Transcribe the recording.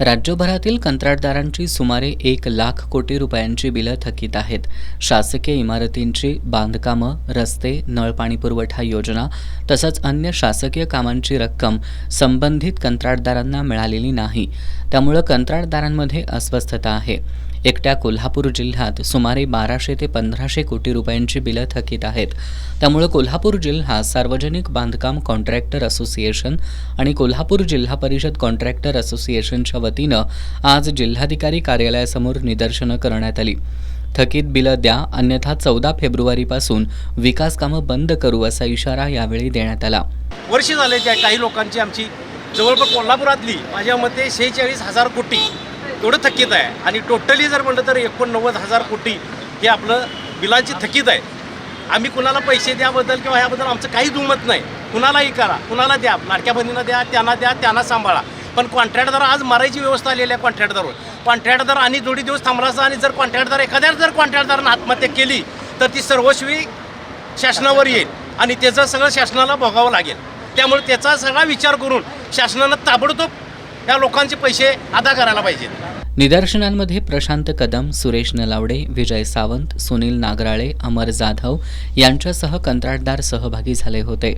राज्यभरातील कंत्राटदारांची सुमारे 1,00,000 कोटी रुपयांची बिलं थकीत आहेत. शासकीय इमारतींची बांधकामं, रस्ते, नळपाणी पुरवठा योजना तसंच अन्य शासकीय कामांची रक्कम संबंधित कंत्राटदारांना मिळालेली नाही. त्यामुळे कंत्राटदारांमध्ये अस्वस्थता आहे. एकट्या कोल्हापूर जिल्ह्यात सुमारे 1200 ते 1500 कोटी रुपयांची बिलं थकीत आहेत. त्यामुळे कोल्हापूर जिल्हा सार्वजनिक बांधकाम कॉन्ट्रॅक्टर असोसिएशन आणि कोल्हापूर जिल्हा परिषद कॉन्ट्रॅक्टर असोसिएशनच्या वतीनं आज जिल्हाधिकारी कार्यालयासमोर निदर्शनं करण्यात आली. थकीत बिलं द्या, अन्यथा 14 फेब्रुवारीपासून विकास कामं बंद करू असा इशारा यावेळी देण्यात आला. वर्ष झाले त्या काही लोकांची आमची जवळपास कोल्हापुरातली माझ्या मते 46,000 कोटी एवढं थकीत आहे आणि टोटली जर म्हटलं तर 89,000 कोटी हे आपलं बिलांची थकीत आहे. आम्ही कुणाला पैसे द्याबद्दल किंवा ह्याबद्दल आमचं काही दुमत नाही. कुणालाही करा, कुणाला द्या, लाडक्या बहिणींना द्या, त्यांना सांभाळा. पण कॉन्ट्रॅक्टदार आज मारायची व्यवस्था आलेली आहे. कॉन्ट्रॅक्टदार आणि थोडी दिवस थांबलाचा आणि जर कॉन्ट्रॅक्टदारानं आत्महत्या केली तर ती सर्वस्वी शासनावर येईल आणि त्याचं सगळं शासनाला भोगावं लागेल. त्यामुळे त्याचा सगळा विचार करून शासनानं ताबडतोब या लोकांचे पैसे अदा करायला पाहिजेत. निदर्शनांमध्ये प्रशांत कदम, सुरेश नलावडे, विजय सावंत, सुनील नागराळे, अमर जाधव यांच्यासह कंत्राटदार सहभागी झाले होते.